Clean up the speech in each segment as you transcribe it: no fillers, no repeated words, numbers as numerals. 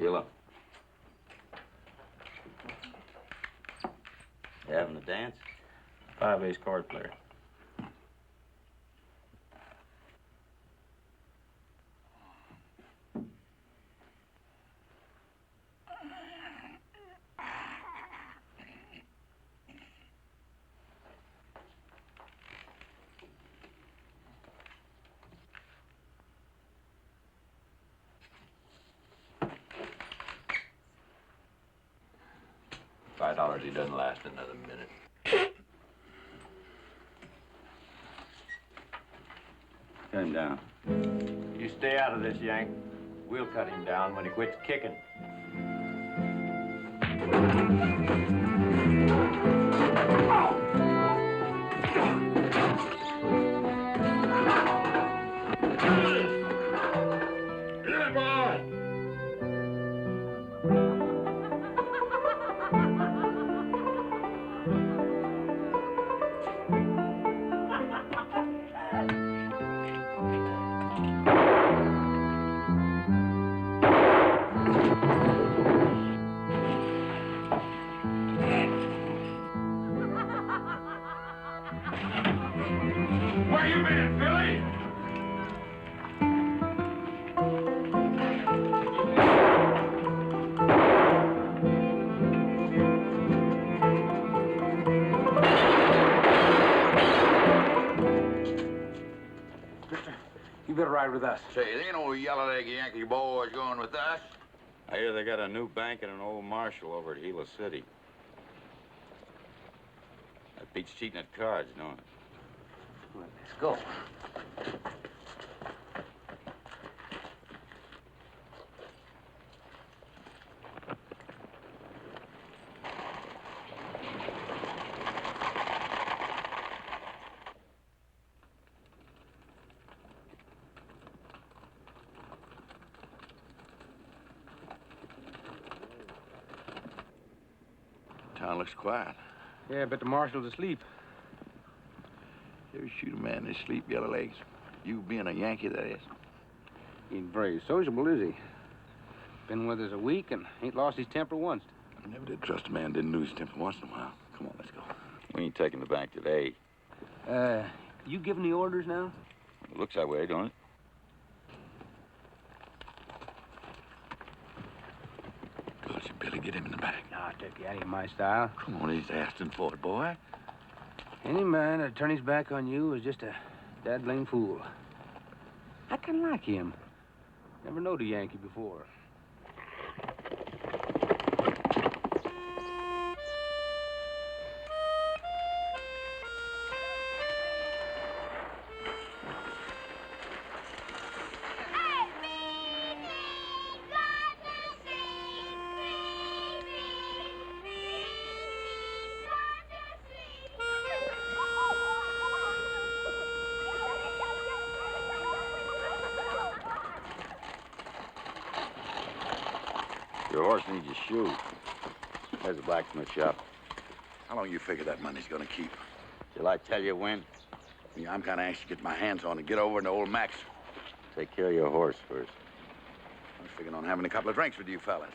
Sheila. You having a dance? 5-ace card player. $5, he doesn't last another minute. Cut him down. You stay out of this, Yank. We'll cut him down when he quits kicking. Where you been, Billy? Mister, you better ride with us. Say, there ain't no yellow-leg Yankee boys going with us. I hear they got a new bank and an old marshal over at Gila City. That beats cheating at cards, don't it? Let's go. Town looks quiet. Yeah, but the marshal's asleep. You ever shoot a man in his sleep, yellow legs? You being a Yankee, that is. He ain't very sociable, is he? Been with us a week and ain't lost his temper once. I never did trust a man didn't lose his temper once in a while. Come on, let's go. We ain't taking the bank today. You giving the orders now? It looks that way, don't it? Good, you Billy, get him in the back. Nah, Turkey, that ain't my style. Come on, he's asking for it, boy. Any man that'd turn his back on you is just a dad-blame fool. I kind of like him. Never knowed a Yankee before. Your horse needs a shoe. There's a blacksmith shop. How long you figure that money's gonna keep? Shall I tell you when? Yeah, I'm kind of anxious to get my hands on it, get over to old Max. Take care of your horse first. I was figuring on having a couple of drinks with you fellas.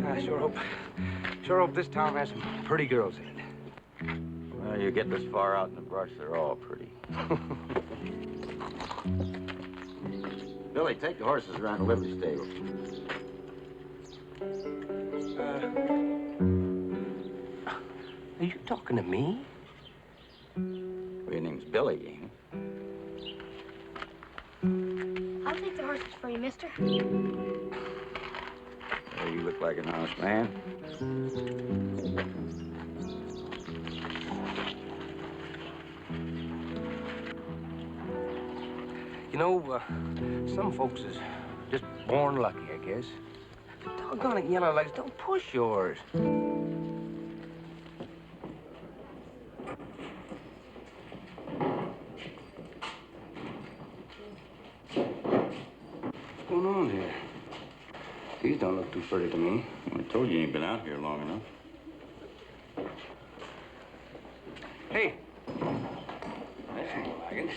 I sure hope this town has some pretty girls in it. Well, you get this far out in the brush, they're all pretty. Billy, take the horses around the livery stable. Are you talking to me? Well, your name's Billy, ain't it? I'll take the horses for you, mister. Well, you look like an honest man. You know, some folks is just born lucky, I guess. Doggone it, Yellow Legs, don't push yours. What's going on here? These don't look too pretty to me. I told you ain't been out here long enough. Hey. That's more like it.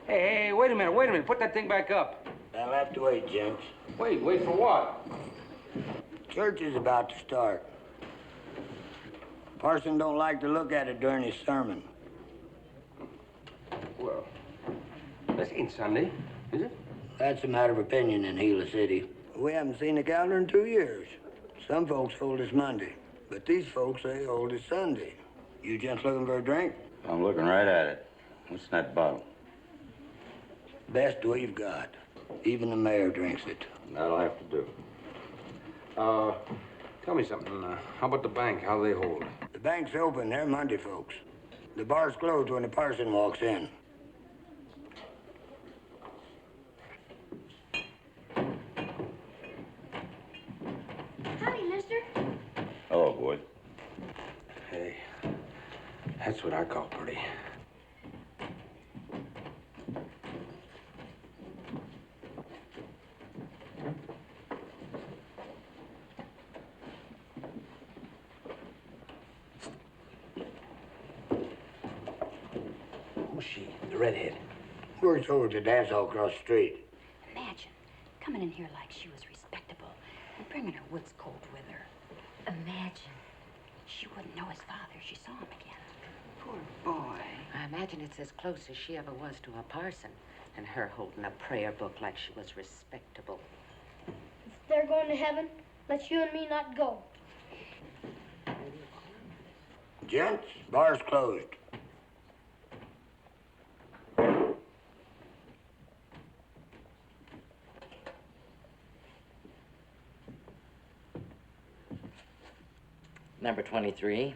Hey, wait a minute. Put that thing back up. That'll have to wait, gents. Wait for what? Church is about to start. Parson don't like to look at it during his sermon. Well, this ain't Sunday, is it? That's a matter of opinion in Gila City. We haven't seen the calendar in 2 years. Some folks hold it's Monday, but these folks say hold it's Sunday. You gents looking for a drink? I'm looking right at it. What's in that bottle? Best we've got. Even the mayor drinks it. That'll have to do. Tell me something. How about the bank? How they hold? The bank's open. They're Monday folks. The bar's closed when the parson walks in. Howdy, mister. Hello, boy. Hey, that's what I call pretty. Who's she? The redhead. We're told to dance all across the street. Imagine coming in here like she was respectable and bringing her woods coat with her. Imagine. She wouldn't know his father if she saw him again. Poor boy. I imagine it's as close as she ever was to a parson, and her holding a prayer book like she was respectable. If they're going to heaven, let you and me not go. Gents, bar's closed. Number 23.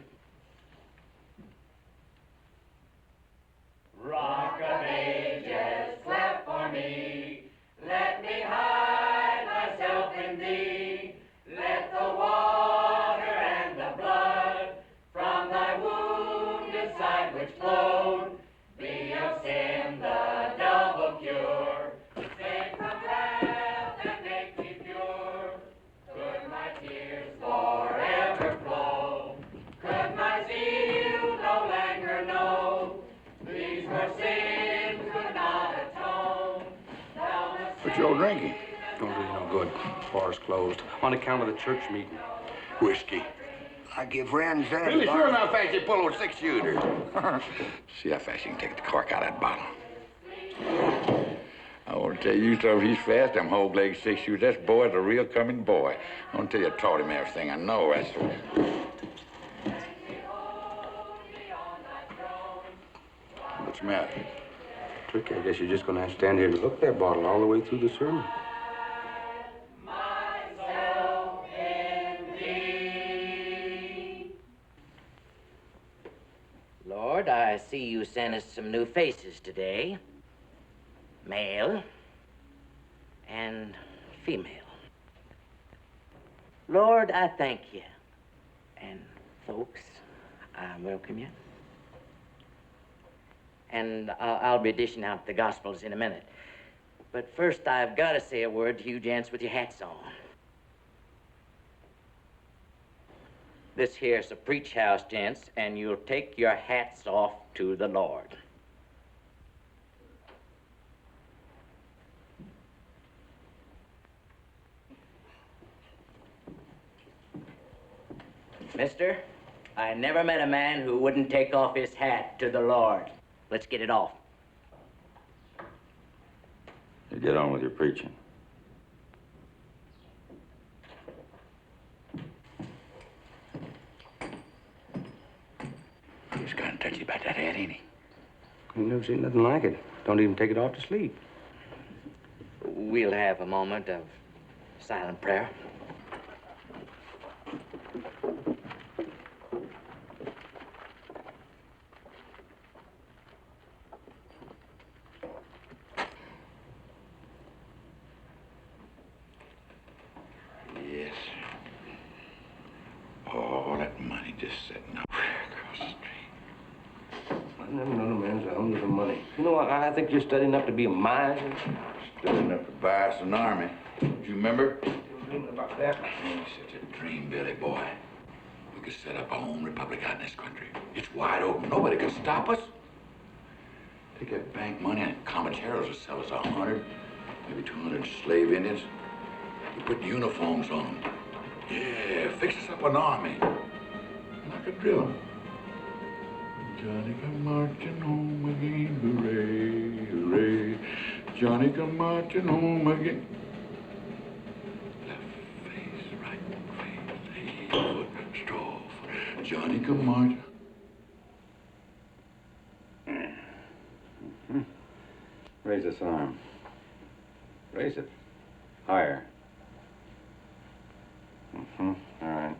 Rock of ages, clap for me. Let me hide myself in thee. Let the water and the blood from thy wounded side which flowed be of sin the double cure. Save from wrath and make me pure. Could my tears forever flow? Could my zeal no longer know? These were sins could not atone. What you all drinking? Don't do you no good. Bar's closed. On account of the church meeting. Whiskey. Like your friend said. Really bar- sure how fast you pull those 6-shooters. See how fast you can take the cork out of that bottle. I want to tell you something. He's fast. Them whole leg 6-shooters. That boy's a real coming boy. I want to tell you, I taught him everything I know. That's what's the matter? Tricky, I guess you're just gonna have to stand here and look at that bottle all the way through the sermon. Myself in thee. Lord, I see you sent us some new faces today. Male and female. Lord, I thank you. And folks, I welcome you. And I'll be dishing out the Gospels in a minute. But first, I've got to say a word to you gents with your hats on. This here's a preach house, gents, and you'll take your hats off to the Lord. Mister, I never met a man who wouldn't take off his hat to the Lord. Let's get it off. You get on with your preaching. He's gonna tell you about that hat, ain't he? You never seen nothing like it. Don't even take it off to sleep. We'll have a moment of silent prayer. Yes. All that money just sitting up across the street. I never known a man's a home to the money. You know, I think you're studying up to be a miser. Studying up to buy us an army. Do you remember? Dreaming about that. Oh, such a dream, Billy boy. We could set up our own republic out in this country. It's wide open. Nobody can stop us. Take that bank money and Comancheros will sell us 100, maybe 200 slave Indians. We put uniforms on them. Yeah, fix us up an army. And I could drill them. Johnny come marching home again, hooray, hooray. Johnny come marching home again. Left face, right face, foot, straw. Johnny come marching. Raise this arm. Raise it. Higher. All right.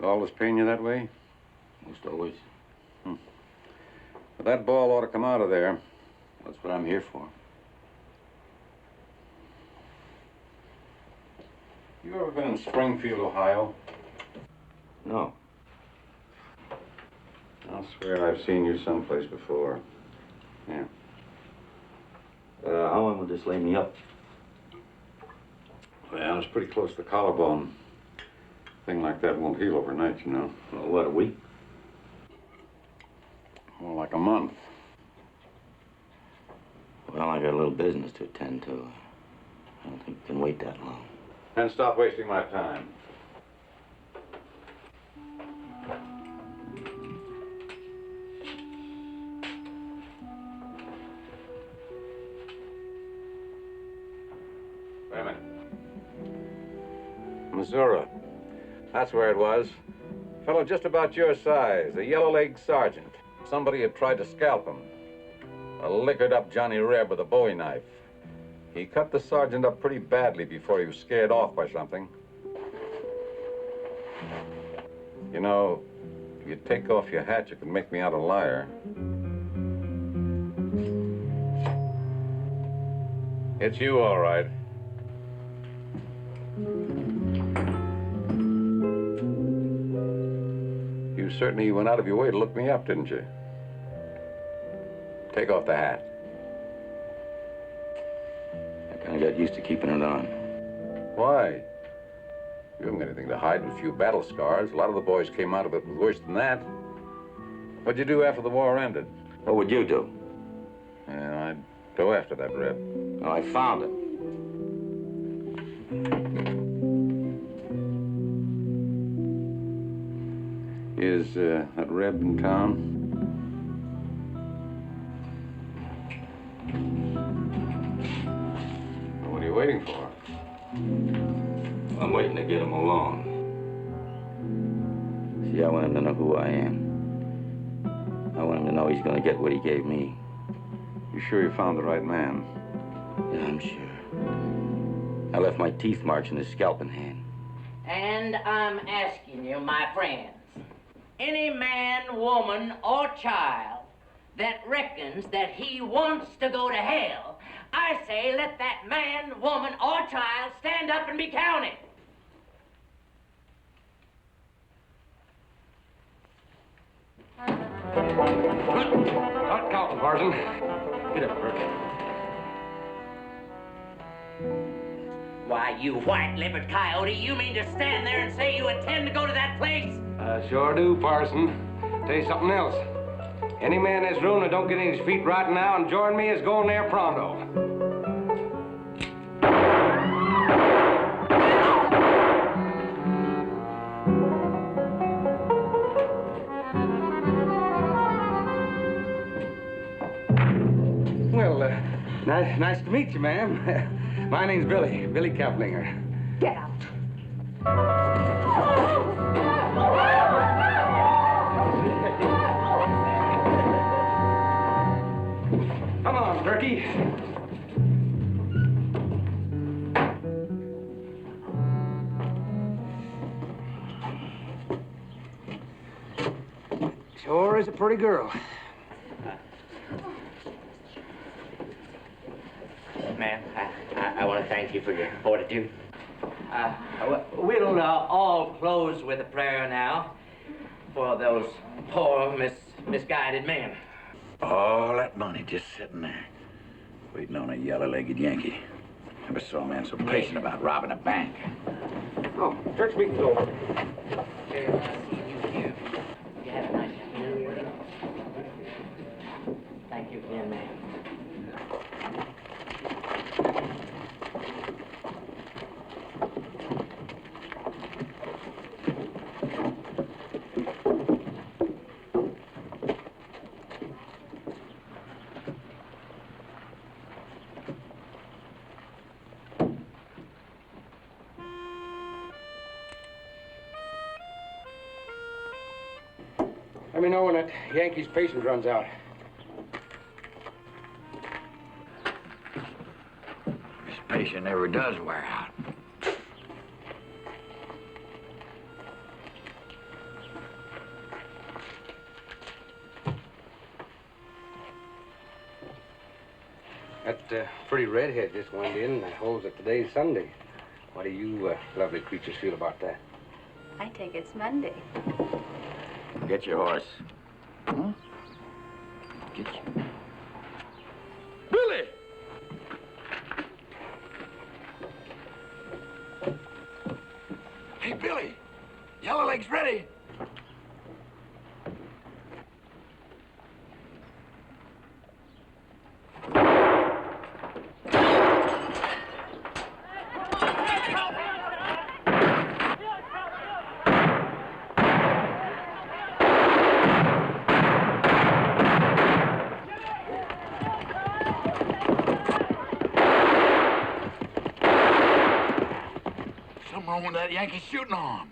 Always pain you that way? Most always. But that ball ought to come out of there. That's what I'm here for. You ever been in Springfield, Ohio? No. I'll swear I've seen you someplace before. Yeah. How long will this lay me up? Well, it's pretty close to the collarbone. Thing like that won't heal overnight, you know. Well, what, a week? More like a month. Well, I got a little business to attend to. I don't think we can wait that long. Then stop wasting my time. Wait a minute. Missouri. That's where it was. Fellow just about your size, a yellow-legged sergeant. Somebody had tried to scalp him. A liquored-up Johnny Reb with a Bowie knife. He cut the sergeant up pretty badly before he was scared off by something. You know, if you take off your hat, you can make me out a liar. It's you, all right. You certainly went out of your way to look me up, didn't you? Take off the hat. I kind of got used to keeping it on. Why? You haven't got anything to hide but a few battle scars. A lot of the boys came out of it with worse than that. What'd you do after the war ended? What would you do? Yeah, I'd go after that Reb. Oh, I found him. Is that Reb in town? What are you waiting for? I'm waiting to get him along. See, I want him to know who I am. I want him to know he's gonna get what he gave me. You sure you found the right man? Yeah, I'm sure. I left my teeth marks in his scalping hand. And I'm asking you, my friends, any man, woman, or child that reckons that he wants to go to hell, I say let that man, woman, or child stand up and be counted. Not counting, Parson. Get up, Bert. Why, you white-livered coyote, you mean to stand there and say you intend to go to that place? I sure do, Parson. Tell you something else. Any man in this room that don't get his feet right now and join me is going there pronto. Well, nice to meet you, ma'am. My name's Billy Kaplinger. Get out. Come on, Turkey. Sure is a pretty girl. Ma'am, I want to thank you for your fortitude. We'll all close with a prayer now for those poor, misguided men. All that money just sitting there, waiting on a yellow-legged Yankee. Never saw a man so patient about robbing a bank. Oh, church meeting's over. You have a nice afternoon. Thank you again, ma'am. Let me know when that Yankee's patience runs out. This patient never does wear out. That pretty redhead just went in and holds it today's Sunday. What do you lovely creatures feel about that? I think it's Monday. Get your horse. Huh? Get you. Billy! Hey, Billy! Yellowleg's ready. Something wrong with that Yankee shooting arm.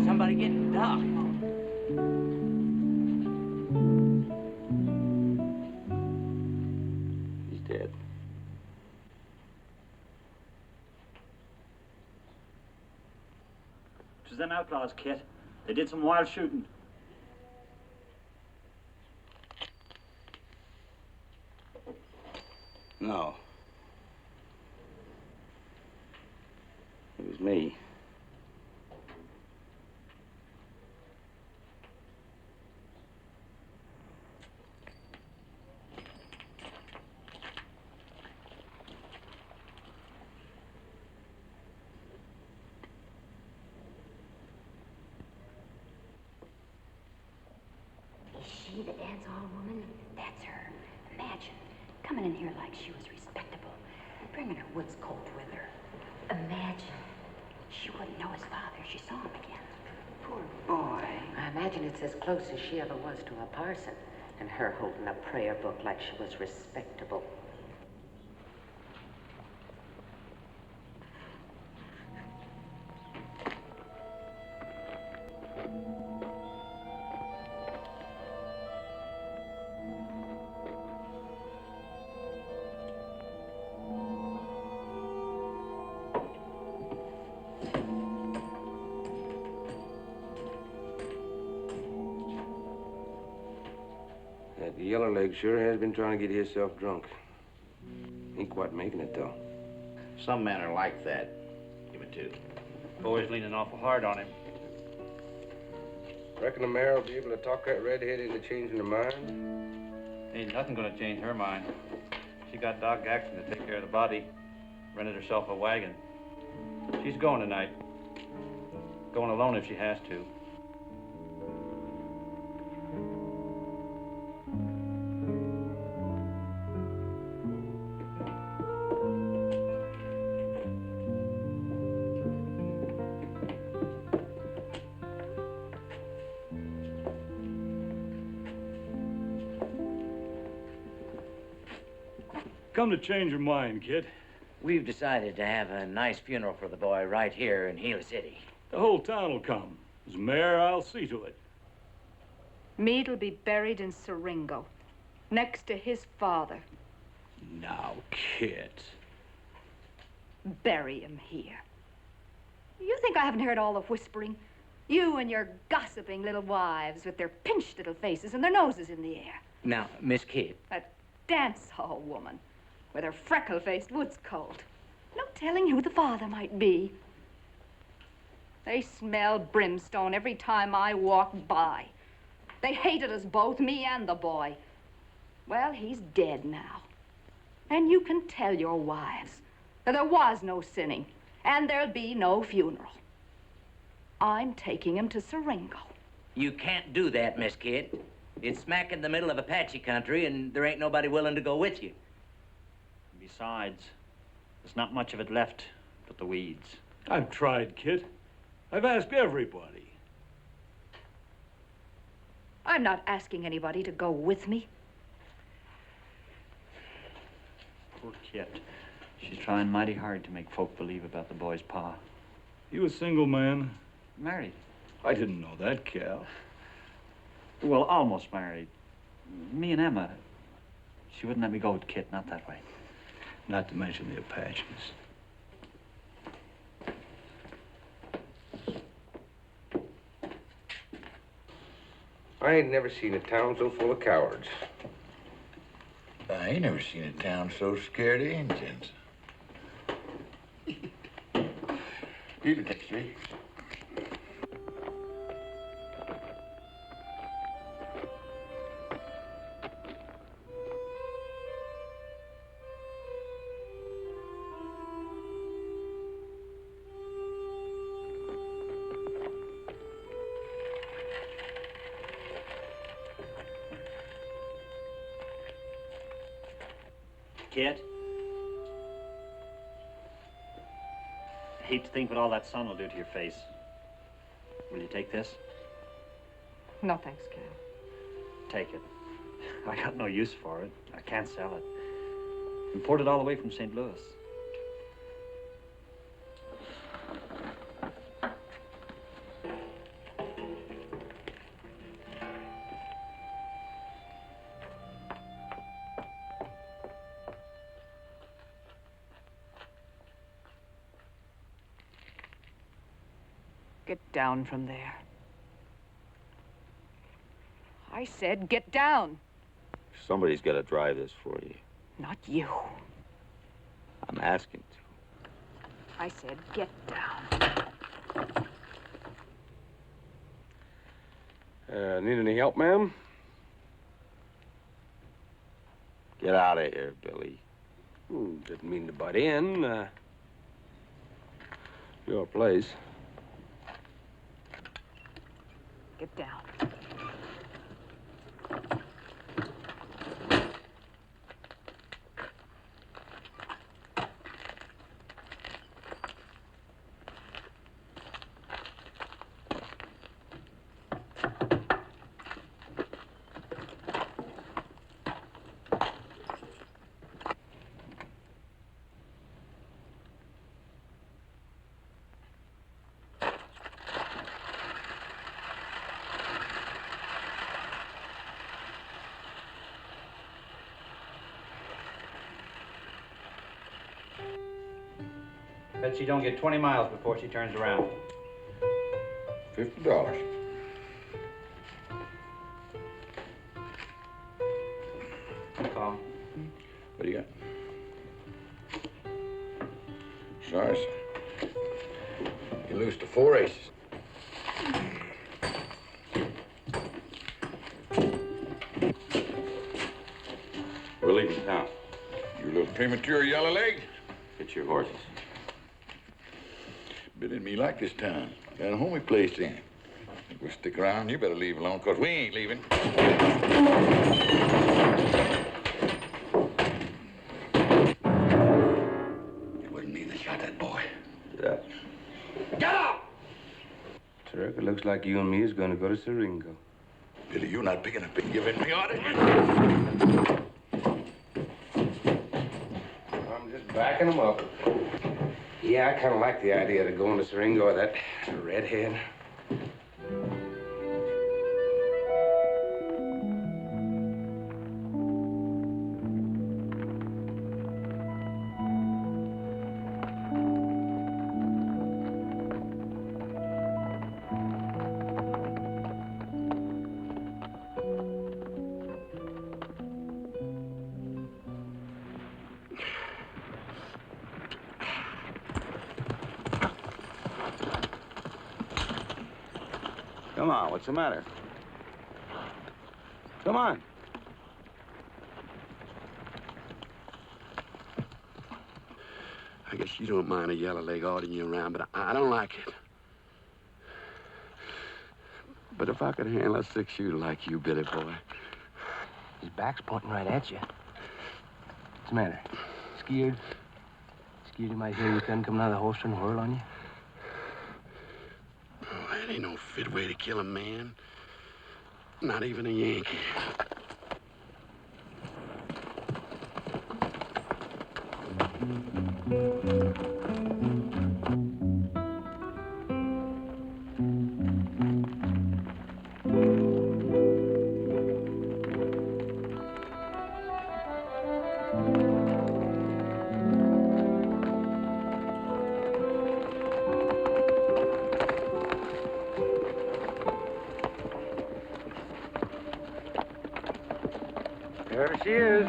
Somebody getting ducked. He's dead. It was them outlaws, Kit. They did some wild shooting. No. It was me. Is she the dance-hall woman? That's her. Imagine coming in here like she was respectable and bringing her woods coat with her. Imagine she wouldn't know his father if she saw him again. Poor boy. I imagine it's as close as she ever was to a parson, and her holding a prayer book like she was respectable. That yellowleg sure has been trying to get himself drunk. Ain't quite making it, though. Some men are like that. Give it two. Boy's leaning awful hard on him. Reckon the mayor will be able to talk that redhead into changing her mind? Ain't nothing gonna change her mind. She got Doc Gaxton to take care of the body. Rented herself a wagon. She's going tonight. Going alone if she has to. Come to change your mind, kid. We've decided to have a nice funeral for the boy right here in Gila City. The whole town will come. As mayor, I'll see to it. Meade'll be buried in Siringo, next to his father. Now, Kit. Bury him here. You think I haven't heard all the whispering? You and your gossiping little wives with their pinched little faces and their noses in the air. Now, Miss Kid. That dance hall woman with her freckle-faced woods coat. No telling who the father might be. They smell brimstone every time I walk by. They hated us both, me and the boy. Well, he's dead now. And you can tell your wives that there was no sinning, and there'll be no funeral. I'm taking him to Siringo. You can't do that, Miss Kid. It's smack in the middle of Apache country, and there ain't nobody willing to go with you. Besides, there's not much of it left but the weeds. I've tried, Kit. I've asked everybody. I'm not asking anybody to go with me. Poor Kit. She's trying mighty hard to make folk believe about the boy's pa. You a single man? Married. I didn't know that, Cal. Well, almost married. Me and Emma. She wouldn't let me go with Kit, not that way. Not to mention the Apaches. I ain't never seen a town so full of cowards. I ain't never seen a town so scared of Indians. You can text me. Kit? I hate to think what all that sun will do to your face. Will you take this? No, thanks, Cal. Take it. I got no use for it. I can't sell it. Imported all the way from St. Louis. Get down from there. I said get down. Somebody's got to drive this for you. Not you. I'm asking to. I said get down. Need any help, ma'am? Get out of here, Billy. Didn't mean to butt in. Your place. Get down. Bet she don't get 20 miles before she turns around. $50. Call. What do you got? Sorry, sir. You lose to 4 aces. We're leaving town. You a little premature, yellow leg. Get your horses. Billy and me like this town. Got a homey place in. If we stick around, you better leave alone, because we ain't leaving. It wasn't me that shot that boy. Yeah. Get out! Turk, it looks like you and me is going to go to Siringo. Billy, you're not big enough to be giving me orders. I'm just backing him up. Yeah, I kind of like the idea of going to Siringo with that redhead. Come on, what's the matter? Come on. I guess you don't mind a yellow leg ordering you around, but I don't like it. But if I could handle a six-shooter like you, Billy boy. His back's pointing right at you. What's the matter? Scared? Scared you might hear your gun coming out of the holster and whirl on you? Oh, that ain't no fit way to kill a man. Not even a Yankee. There she is.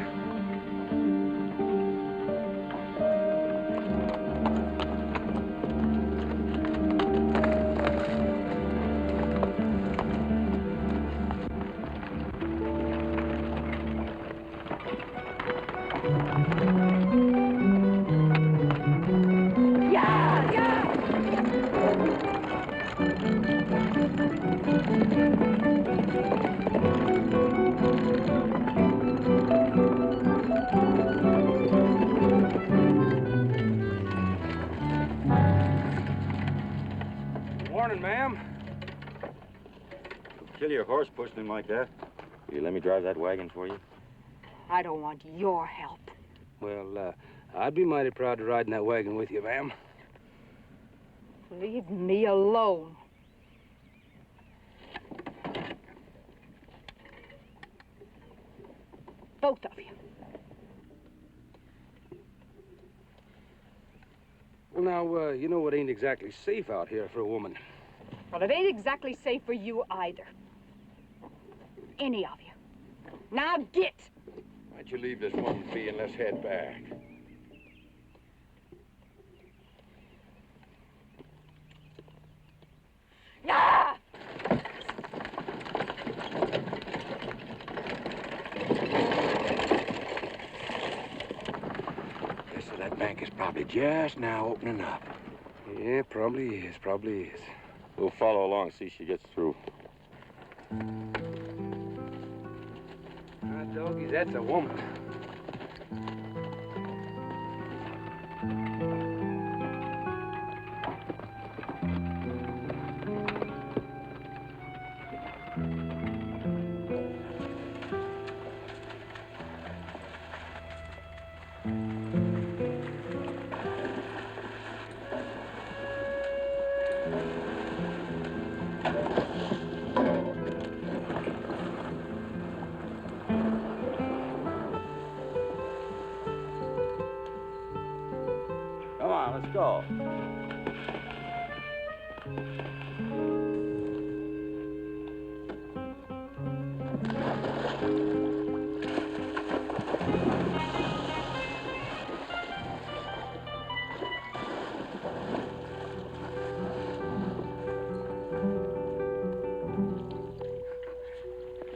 Morning, ma'am. Kill your horse pushing him like that. Will you let me drive that wagon for you? I don't want your help. Well, I'd be mighty proud to ride in that wagon with you, ma'am. Leave me alone. Both of you. Well, now, you know it ain't exactly safe out here for a woman. Well, it ain't exactly safe for you either. Any of you. Now get! Why'd you leave this woman be and let's head back? Ah! Guess that bank is probably just now opening up. Yeah, probably is, probably is. We'll follow along, see if she gets through. Doggies, that's a woman. Come on, let's go.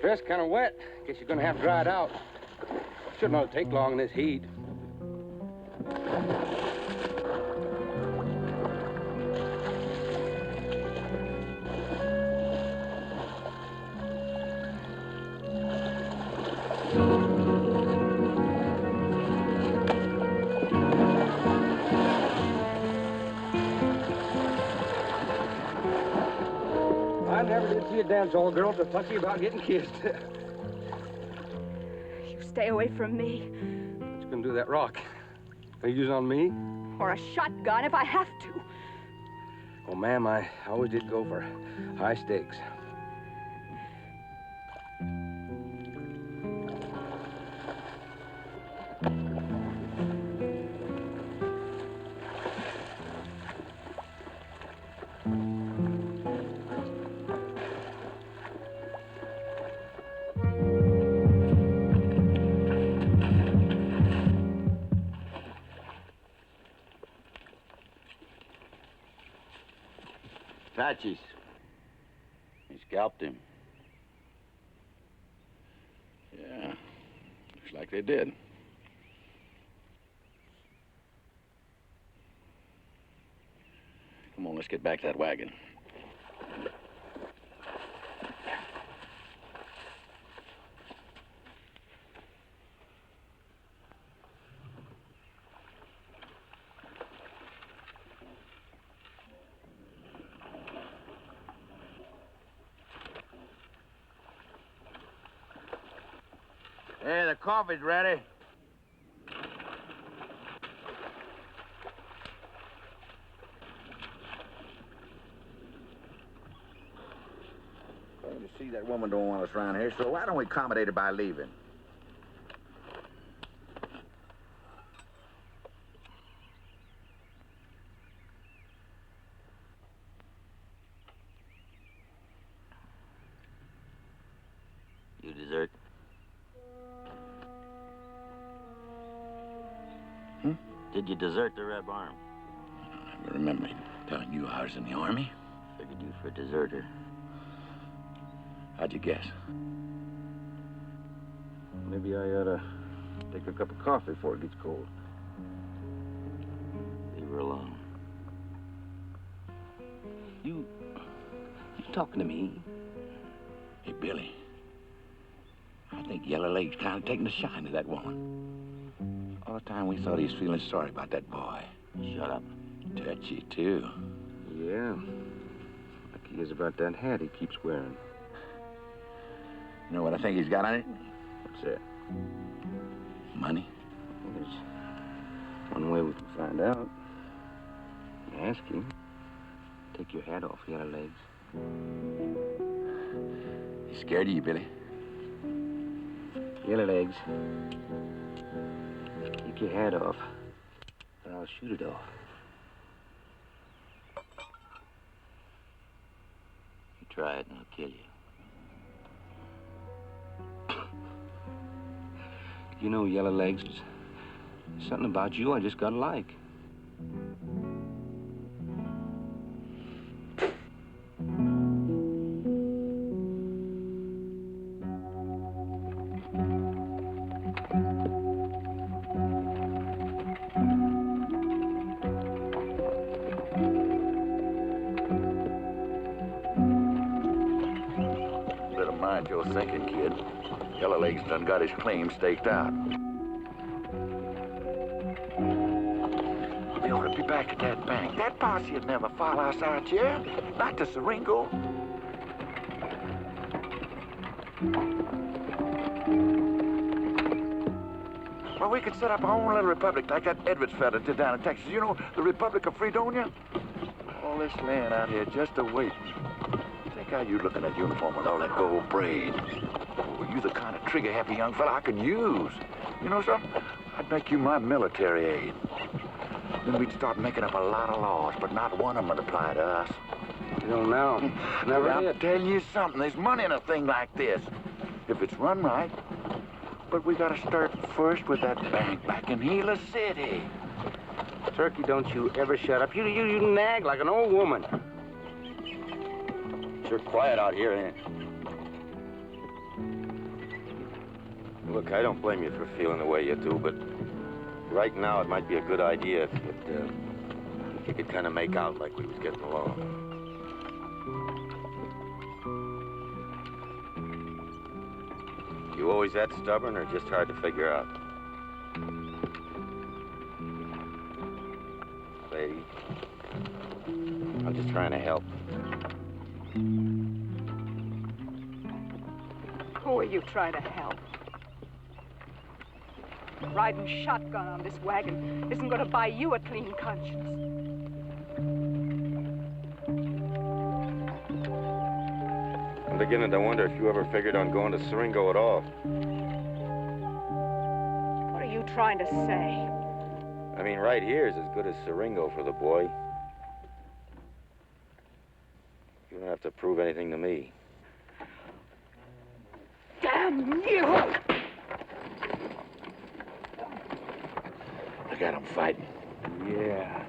Dress kind of wet. Guess you're gonna have to dry it out. Shouldn't ought to take long in this heat. I never did see a dance hall girl so fussy about getting kissed. You stay away from me. What's gonna do that rock? Gonna use it on me? Or a shotgun if I have to. Oh, ma'am, I always did go for high stakes. Apaches. These scalped him. Yeah, looks like they did. Come on, let's get back to that wagon. Hey, the coffee's ready. Well, you see, that woman don't want us around here, so why don't we accommodate her by leaving? You desert? Hmm? Did you desert the Red Arm? I remember telling you I was in the Army. Figured you for a deserter. How'd you guess? Maybe I ought to take a cup of coffee before it gets cold. Leave her alone. You talking to me? Hey, Billy. I think Yellowleg's kind of taking the shine of that woman. All the time we thought he was feeling sorry about that boy. Shut up. Touchy, too. Yeah. Like he is about that hat he keeps wearing. You know what I think he's got on it? What's that? Money. Well, there's one way we can find out. Ask him. Take your hat off, Yellowlegs. He's scared of you, Billy. Yellowlegs. Take your hat off, or I'll shoot it off. You try it and I'll kill you. You know, Yellowlegs, there's something about you I just gotta like. Better mind your thinking, kid. Yellowleg's done got his claim staked out. We ought to be back at that bank. That posse'd never follow us out here. Not to Siringo. Well, we could set up our own little republic like that Edwards fella did down in Texas. You know, the Republic of Fredonia? All this land out here just a waiting. Think how you look in that uniform with all that gold braid. Oh, you the kind of trigger-happy young fella I can use. You know something? I'd make you my military aide. Then we'd start making up a lot of laws, but not one of them would apply to us. You don't know. Never I'll did. tell you something. There's money in a thing like this, if it's run right. But we gotta start first with that bank back in Gila City. Turkey, don't you ever shut up. You nag like an old woman. Sure quiet out here, ain't it? Look, I don't blame you for feeling the way you do, but right now it might be a good idea if you could kind of make out like we was getting along. You always that stubborn or just hard to figure out? Lady, I'm just trying to help. Who are you trying to help? Riding shotgun on this wagon isn't going to buy you a clean conscience. I'm beginning to wonder if you ever figured on going to Siringo at all. What are you trying to say? I mean, right here is as good as Siringo for the boy. You don't have to prove anything to me. Damn you! Look at him fighting. Yeah.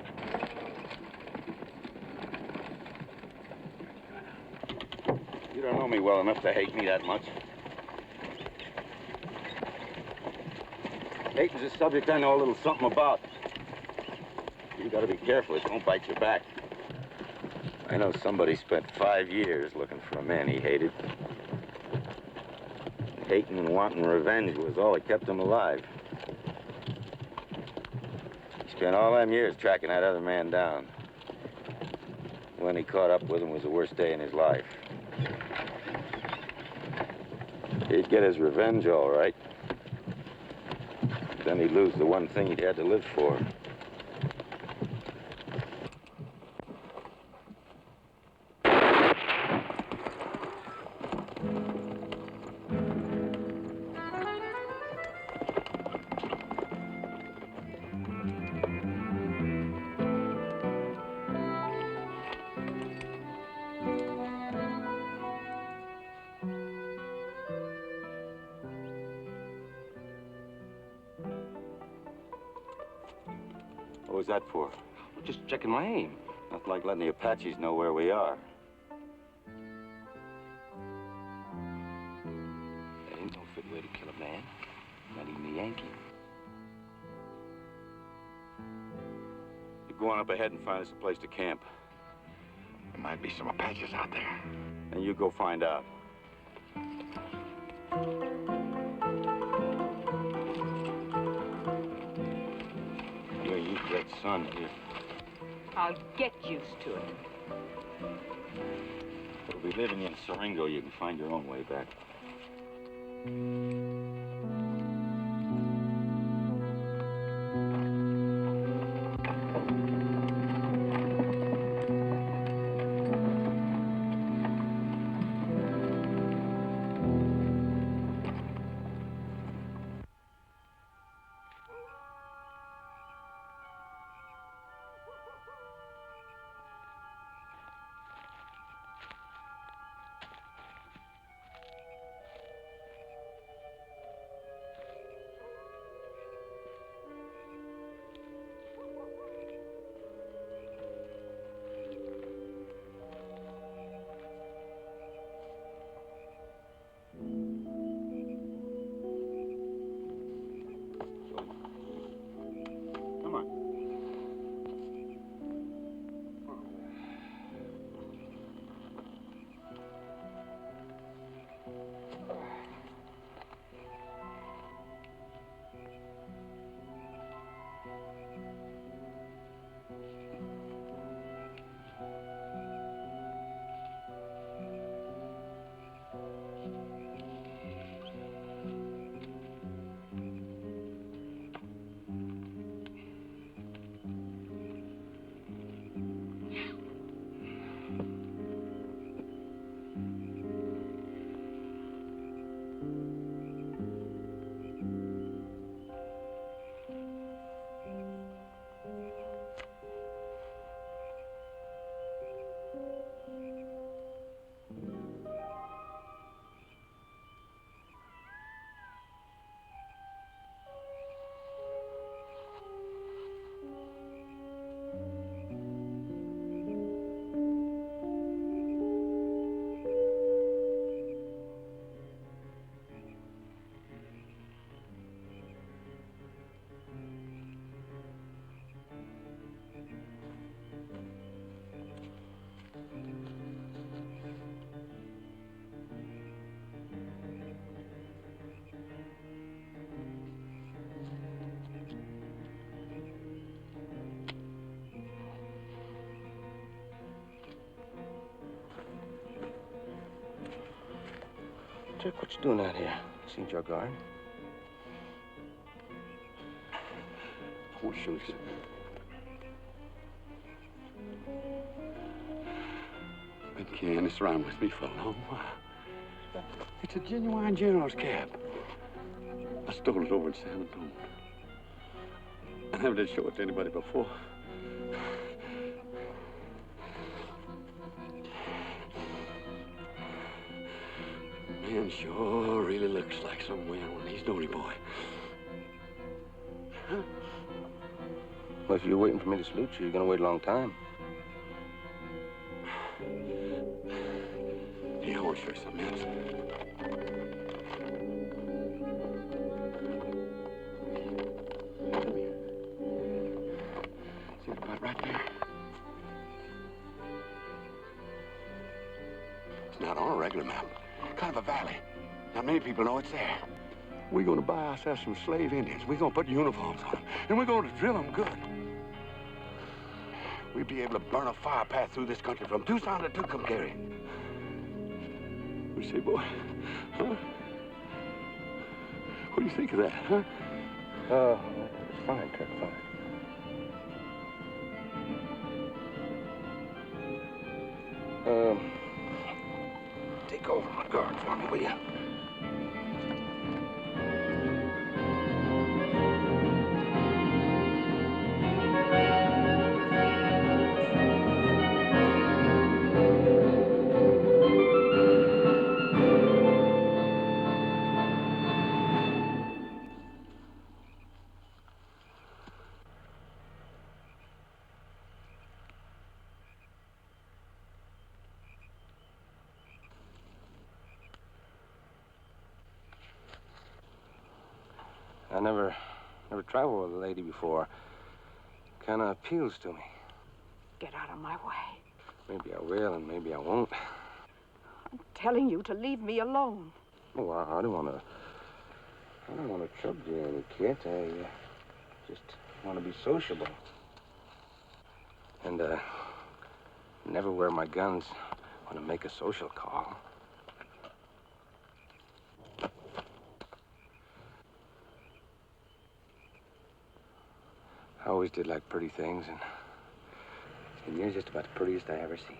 You don't me well enough to hate me that much. Hating's a subject I know a little something about. You gotta be careful, it won't bite your back. I know somebody spent 5 years looking for a man he hated. Hating and wanting revenge was all that kept him alive. He spent all them years tracking that other man down. When he caught up with him was the worst day in his life. He'd get his revenge all right. Then he'd lose the one thing he'd had to live for. What was that for? Just checking my aim. Not like letting the Apaches know where we are. That ain't no fit way to kill a man. Not even a Yankee. You go on up ahead and find us a place to camp. There might be some Apaches out there. And you go find out. You ain't used to that sun here. I'll get used to it. If we live in Siringo, you can find your own way back. Dick, what you doing out here? Seen your guard? I won't shoot you. Been carrying this around with me for a long while. It's a genuine general's cap. I stole it over in San Antonio. I never did show it to anybody before. Man sure really looks like some man when he's Donny boy. Huh? Well, if you're waiting for me to salute you, you're gonna wait a long time. Yeah, I won't show you something else. Come here. See the spot right there? It's not on a regular map. Kind of a valley. Not many people know it's there. We're going to buy ourselves some slave Indians. We're going to put uniforms on them. And we're going to drill them good. We'll be able to burn a fire path through this country from Tucson to Tucumcari. You say, boy, huh? What do you think of that, huh? It's fine, Kirk, fine. Take over my guard for me, will you? I never traveled with a lady before. Kind of appeals to me. Get out of my way. Maybe I will and maybe I won't. I'm telling you to leave me alone. Oh, I don't want to trouble you any, kid. I just want to be sociable. And never wear my guns when I make a social call. I always did like pretty things, and you're just about the prettiest I ever seen.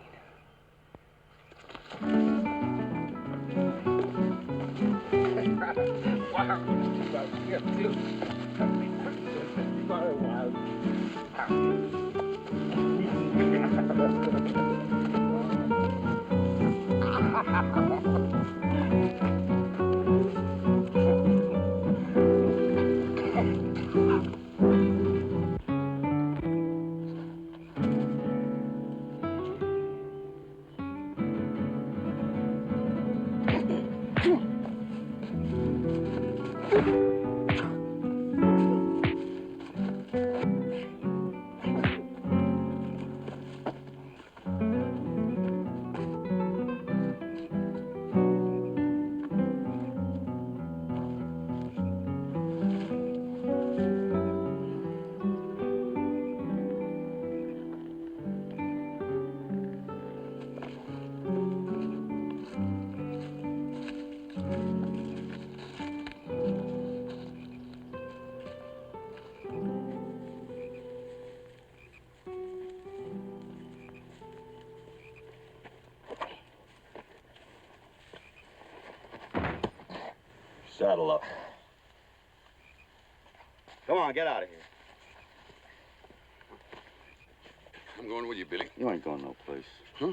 Saddle up. Come on, get out of here. I'm going with you, Billy. You ain't going no place. Huh?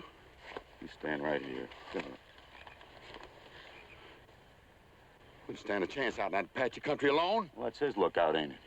You stand right here. Come on. Wouldn't stand a chance out in that Apache country alone. Well, that's his lookout, ain't it?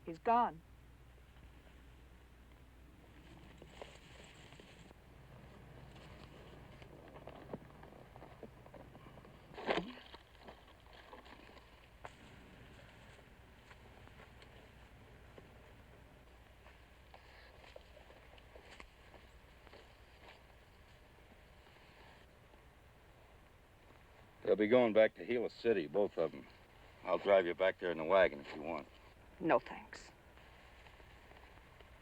He's gone. They'll be going back to Gila City, both of them. I'll drive you back there in the wagon if you want. No, thanks.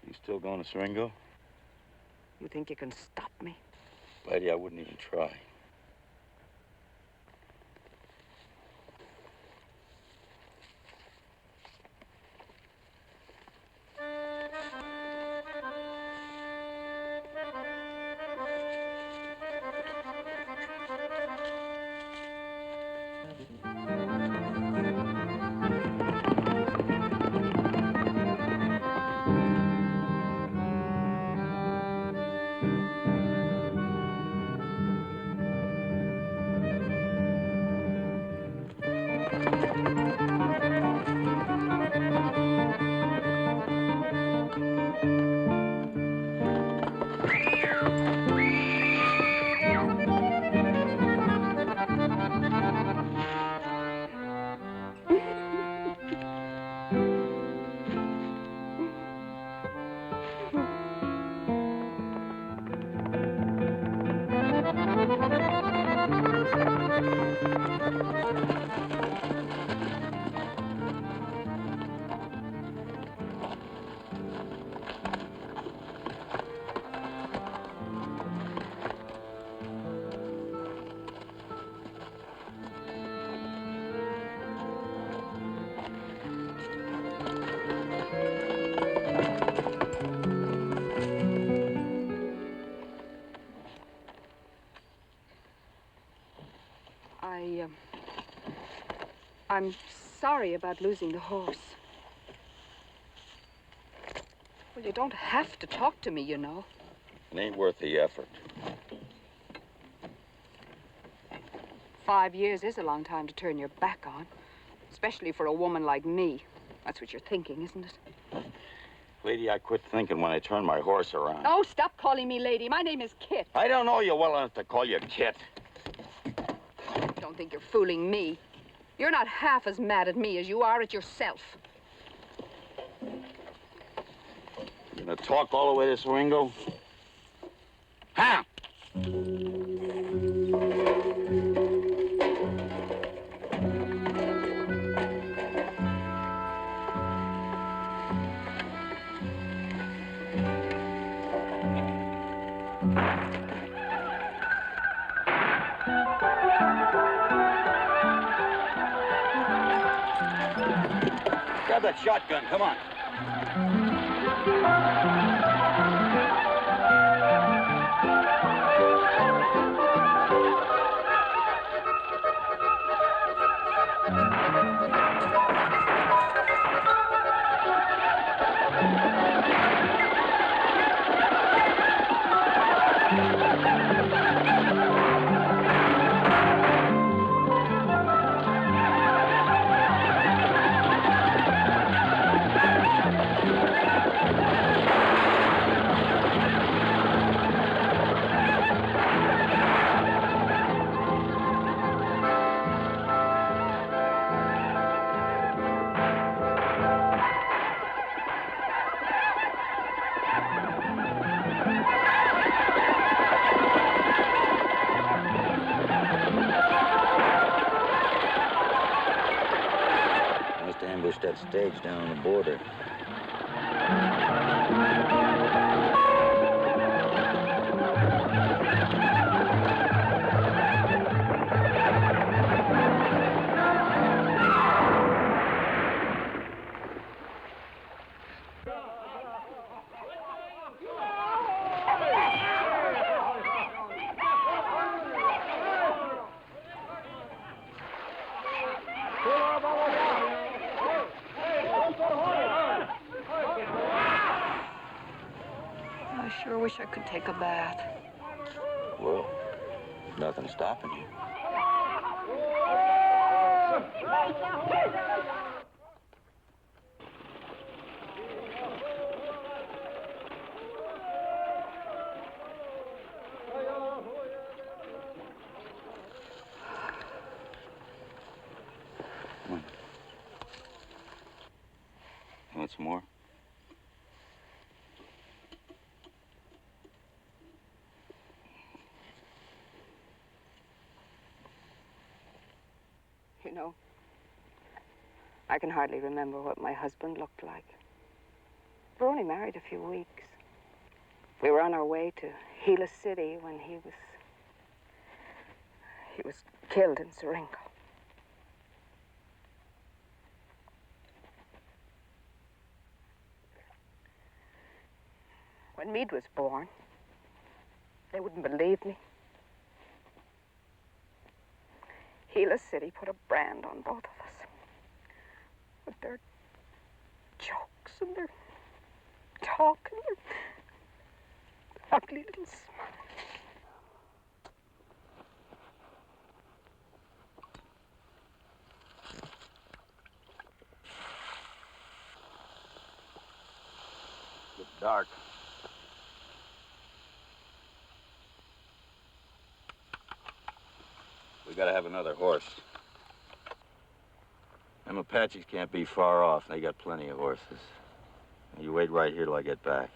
You still going to Siringo? You think you can stop me? Lady, I wouldn't even try. I'm sorry about losing the horse. Well, you don't have to talk to me, you know. It ain't worth the effort. 5 years is a long time to turn your back on, especially for a woman like me. That's what you're thinking, isn't it? Lady, I quit thinking when I turned my horse around. Oh, stop calling me lady. My name is Kit. I don't know you well enough to call you Kit. Don't think you're fooling me. You're not half as mad at me as you are at yourself. You gonna talk all the way to Siringo? Ha! Grab that shotgun, come on. Ambushed that stage down on the border. I sure wish I could take a bath. Well, nothing's stopping you. some more? You know, I can hardly remember what my husband looked like. We were only married a few weeks. We were on our way to Gila City when he was killed in Siringo. When Meade was born, they wouldn't believe me. Gila City put a brand on both of us. With their jokes and their talk and their ugly little smile. It's dark. We gotta have another horse. Them Apaches can't be far off. They got plenty of horses. You wait right here till I get back.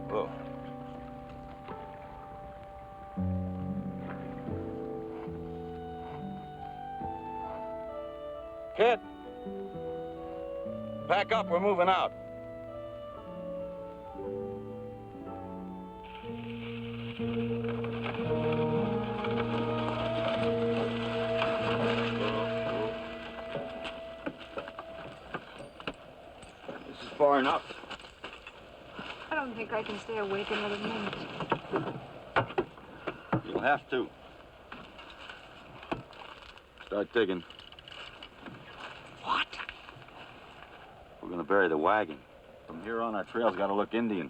Whoa. Kid, pack up, we're moving out. This is far enough. I don't think I can stay awake another minute. You'll have to. Start digging. What? We're gonna bury the wagon. From here on, our trail's gotta look Indian.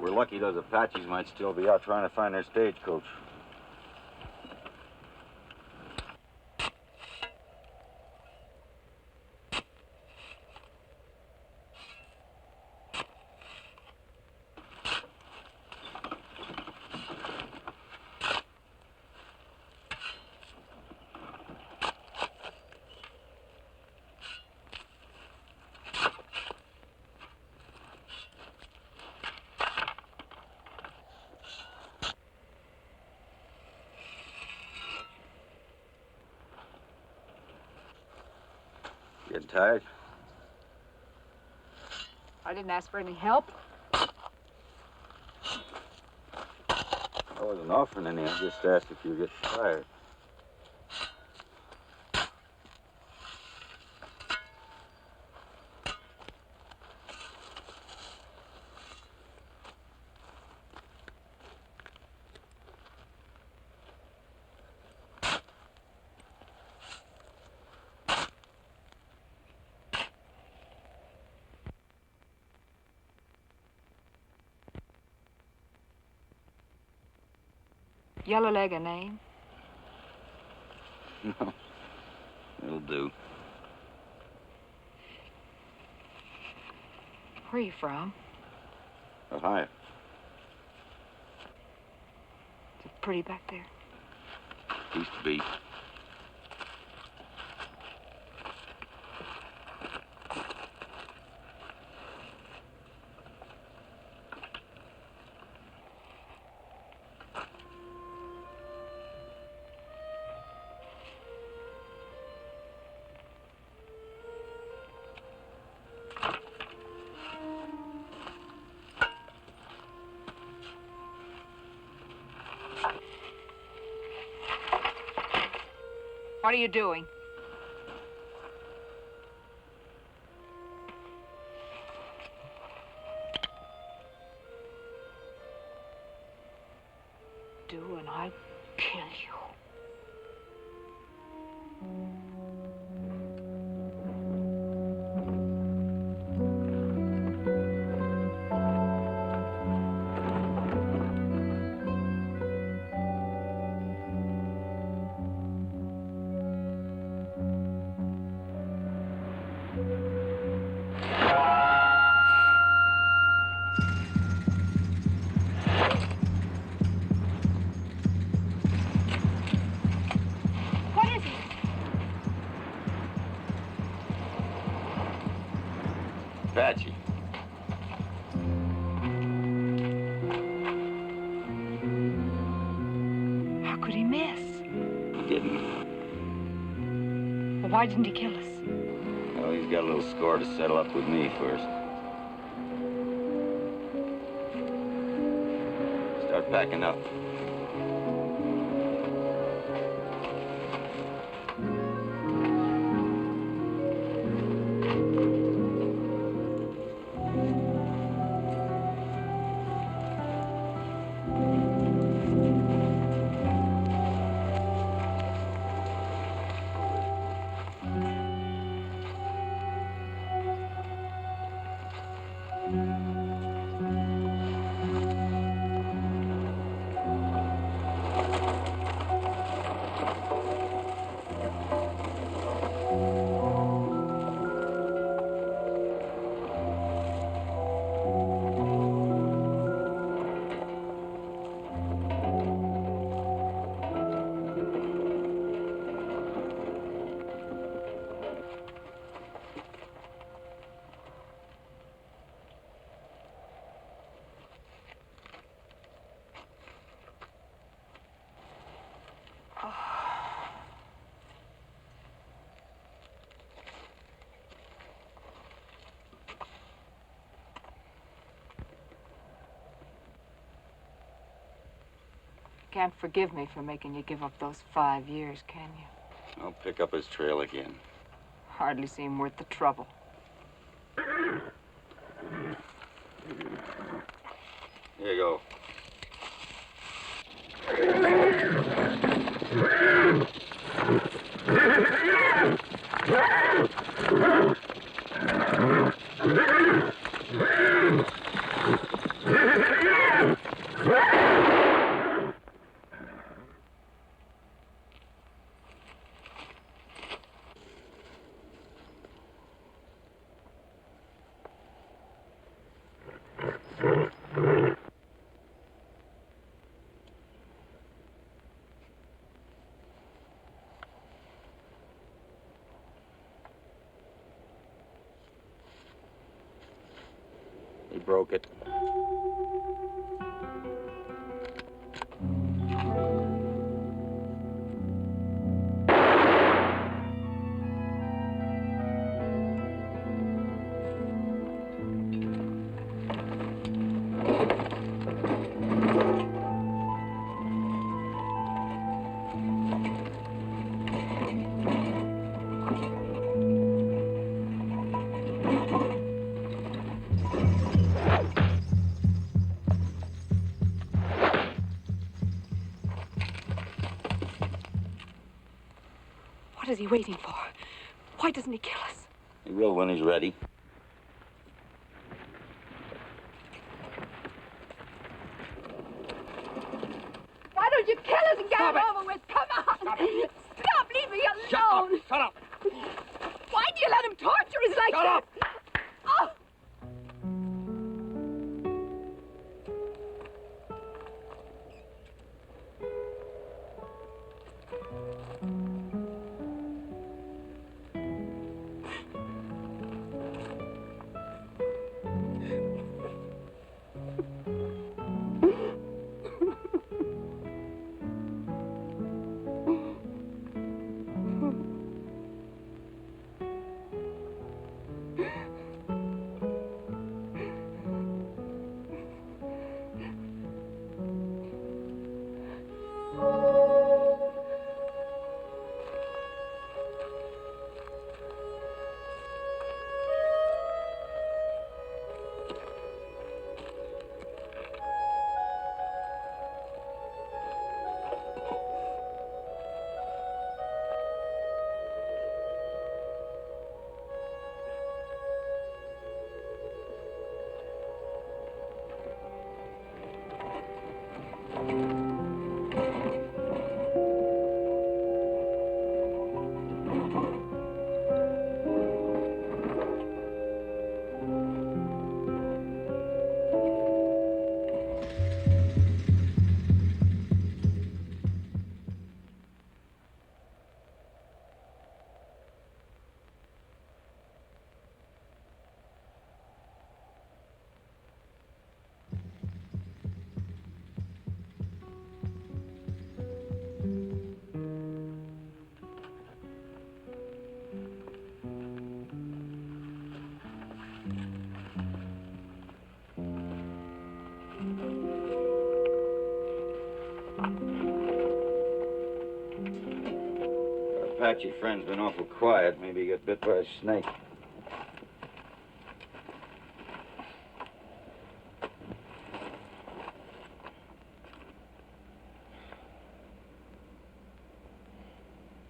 We're lucky those Apaches might still be out trying to find their stagecoach. Getting tired? I didn't ask for any help. I wasn't offering any. I just asked if you were getting tired. Yellow leg a name? No. It'll do. Where are you from? Ohio. Is it pretty back there? Used to be. What are you doing? Do and I'd kill you. Apache. How could he miss? He didn't. Well, why didn't he kill us? Well, he's got a little score to settle up with me first. Start packing up. Can't forgive me for making you give up those 5 years, can you? I'll pick up his trail again. Hardly seem worth the trouble. Here you go. He broke it. What is he waiting for? Why doesn't he kill us? He will when he's ready. Why don't you kill us and get it over with? Come on! Stop! Leave me alone! Shut up! Why do you let him torture us like Shut that? up! Oh! Apache friend's been awful quiet. Maybe he got bit by a snake.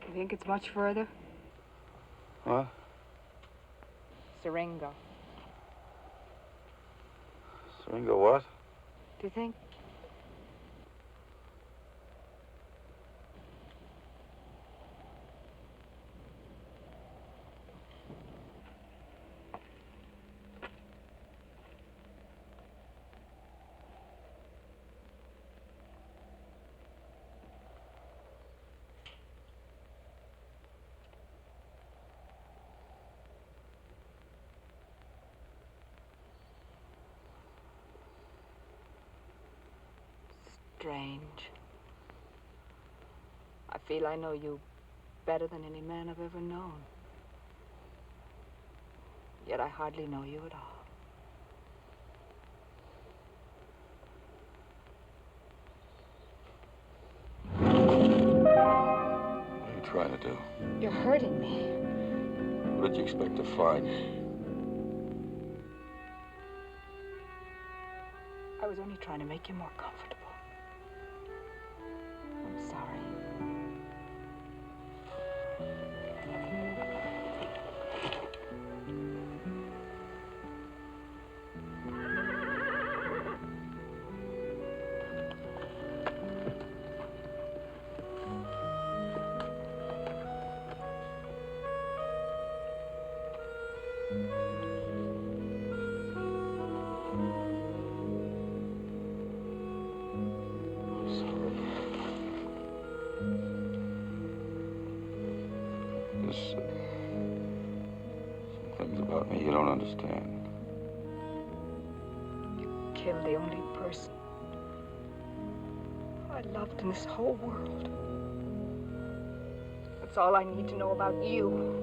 You think it's much further? What? Siringo. Siringo what? Do you think? Strange. I feel I know you better than any man I've ever known. Yet I hardly know you at all. What are you trying to do? You're hurting me. What did you expect to find? I was only trying to make you more comfortable. I'm sorry. There's some things about me you don't understand. Killed the only person I loved in this whole world. That's all I need to know about you.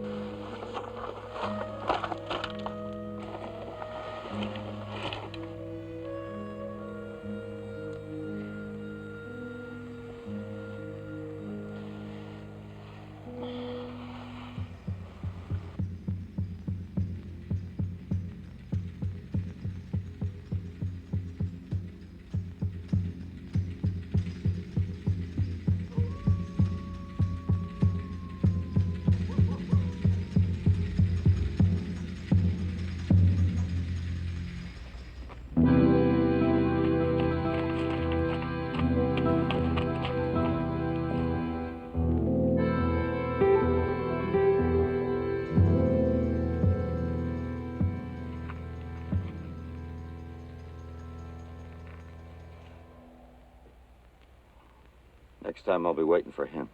Next time I'll be waiting for him.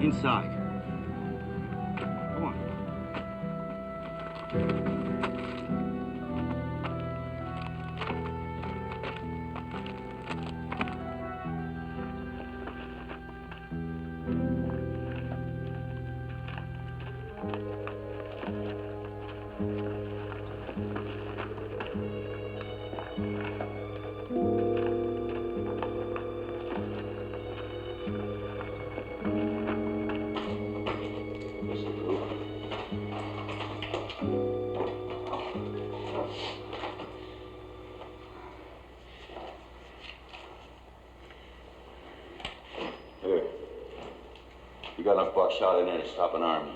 Inside. Come on. Here. You got enough buckshot in there to stop an army.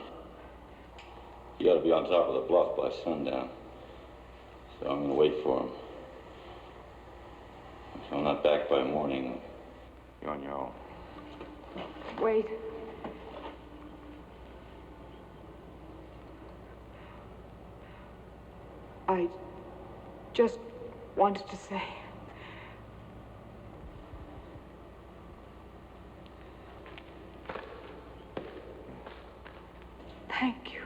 You gotta be on top of the bluff by sundown. So I'm gonna wait for him. If I'm not back by morning, you're on your own. Wait. I just wanted to say. Thank you.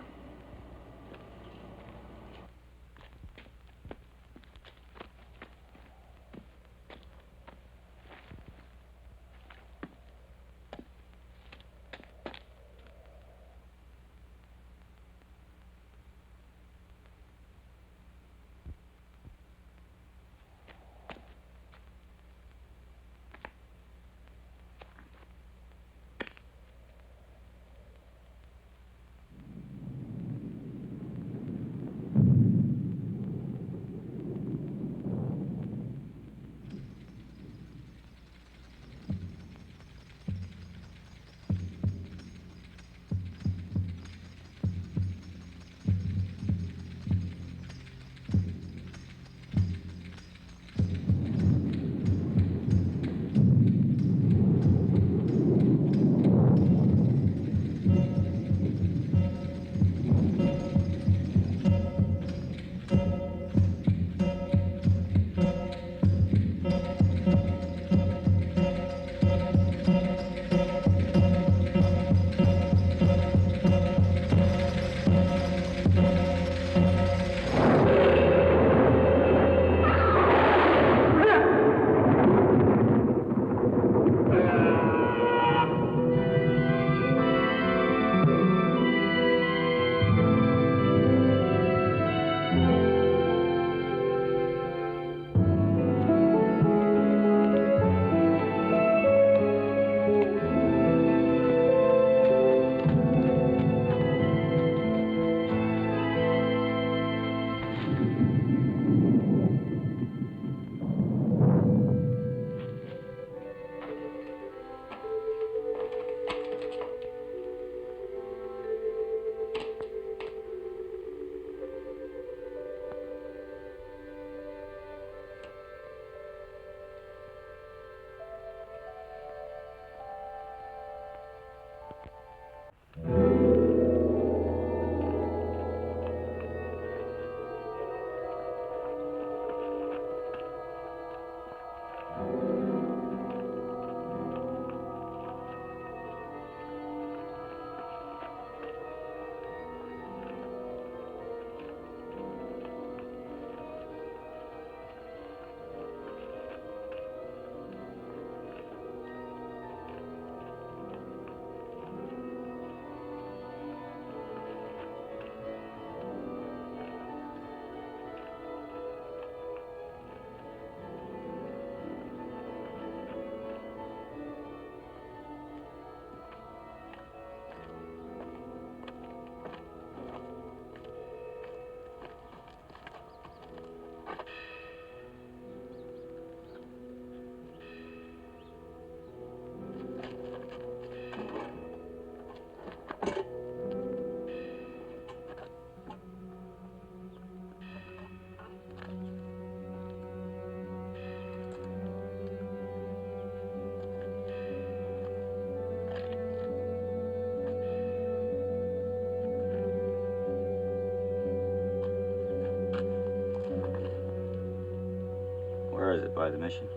by the mission?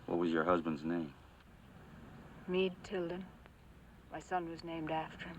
What was your husband's name? Meade Tilden. My son was named after him.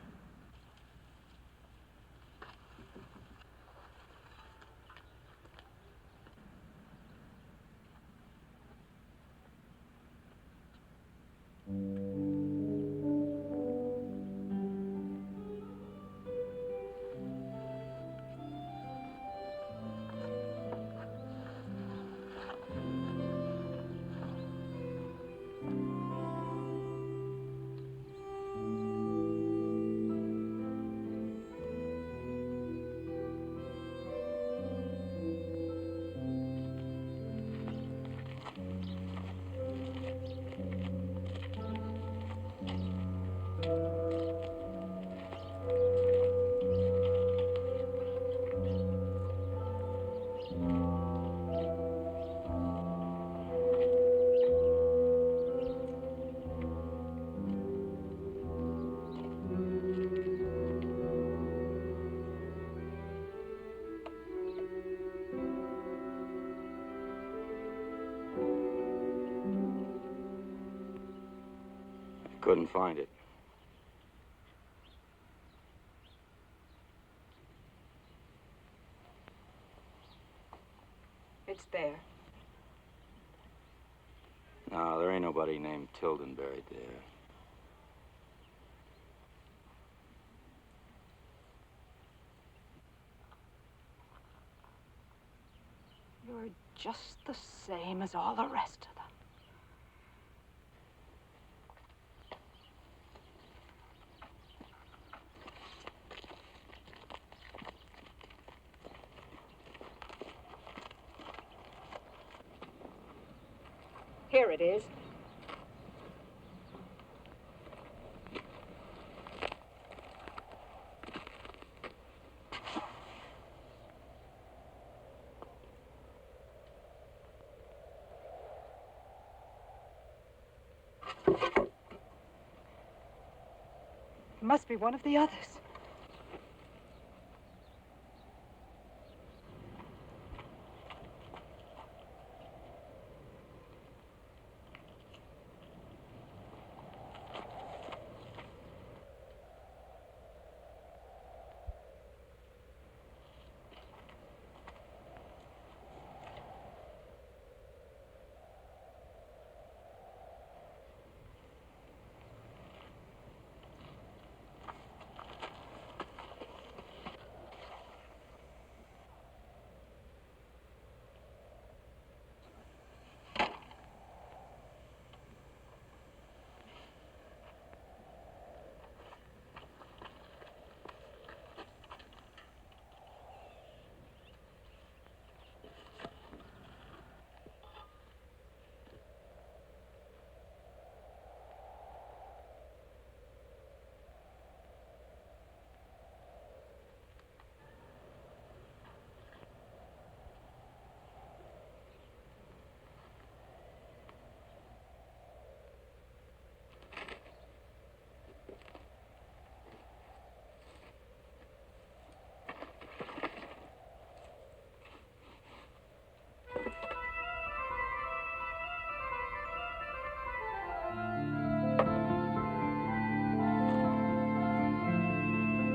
Couldn't find it. It's there. No, there ain't nobody named Tilden buried there. You're just the same as all the rest of them. Here it is. It must be one of the others.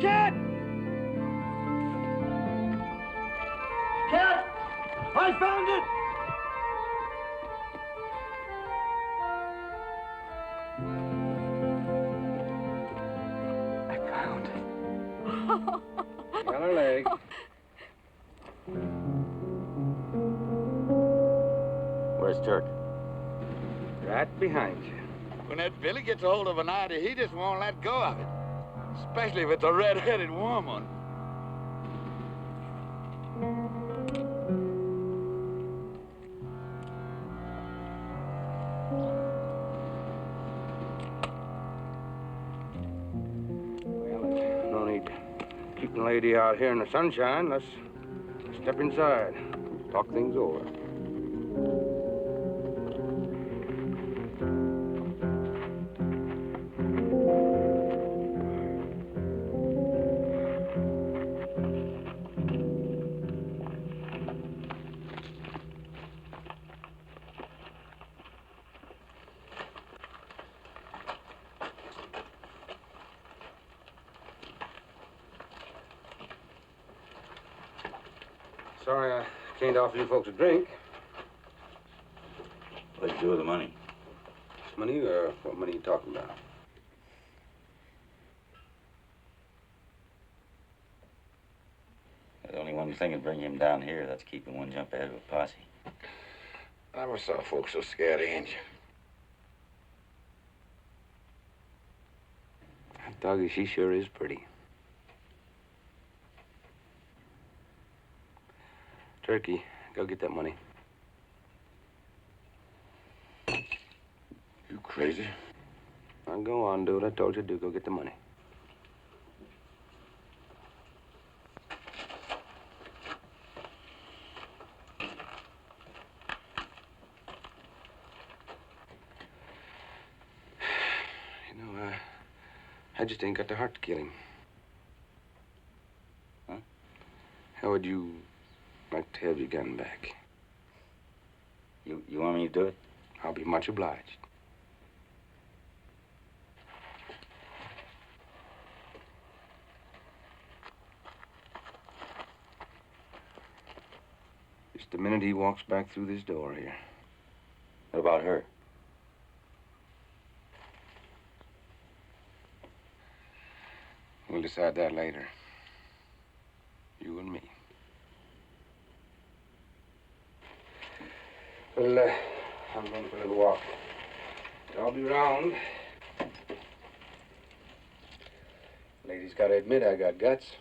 Cat! Cat! I found it! Got her leg. Where's Turk? Right behind you. When that Billy gets a hold of an idea, he just won't let go of it. Especially if it's a red-headed woman. Well, no need keeping the lady out here in the sunshine. Let's step inside, talk things over. sorry I can't offer you folks a drink. What'd you do with the money? Money, or what money are you talking about? The only one thing that bring him down here, that's keeping one jump ahead of a posse. I never saw folks so scared of Injun. Doggy, she sure is pretty. Turkey, go get that money. You crazy? Now go on, do what I told you to do. Go get the money. You know, I just ain't got the heart to kill him. Huh? How would you like to have your gun back? You want me to do it? I'll be much obliged. Just the minute he walks back through this door here. What about her? We'll decide that later. You and me. Well, I'm going for a little walk. I'll be round. Ladies gotta admit I got guts.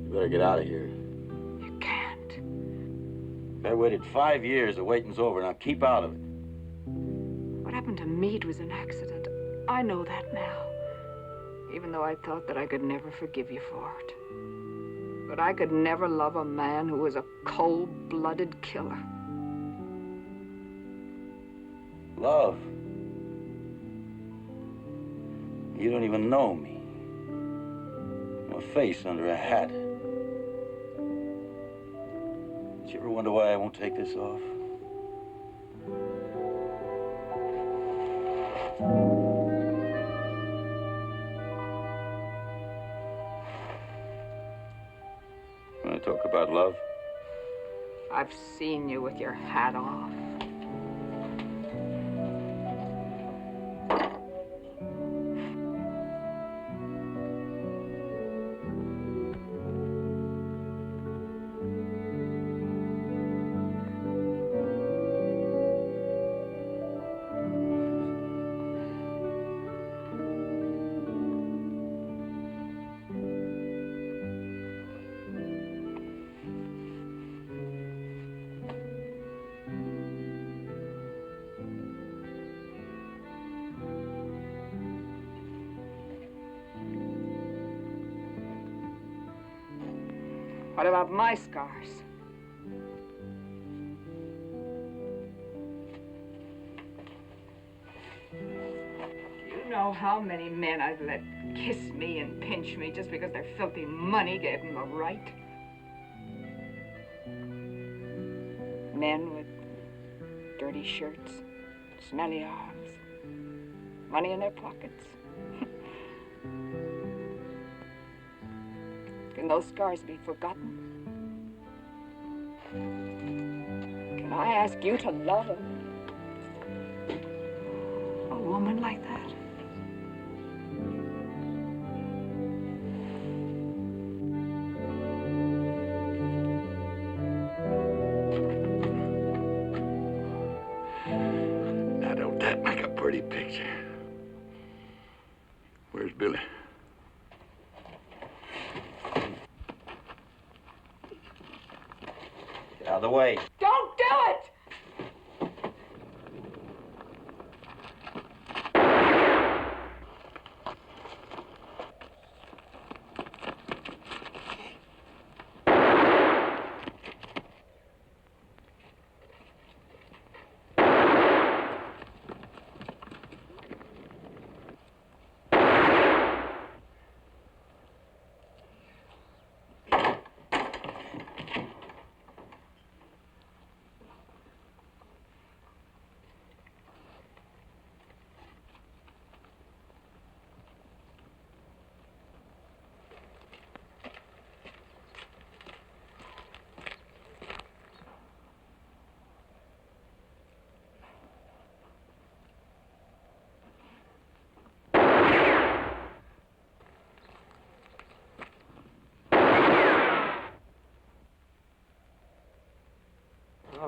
You better get out of here. You can't. I waited 5 years. The waiting's over. Now keep out of it. What happened to Meade was an accident. I know that now. Even though I thought that I could never forgive you for it. But I could never love a man who was a cold-blooded killer. Love. You don't even know me. I'm a face under a hat. Did you ever wonder why I won't take this off? Want to talk about love? I've seen you with your hat off. What about my scars? Do you know how many men I've let kiss me and pinch me just because their filthy money gave them the right? Men with dirty shirts, smelly arms, money in their pockets. Can those scars be forgotten? Can I ask you to love a woman like that? Now, don't that make a pretty picture? Where's Billy? Get out of the way. Don't do it!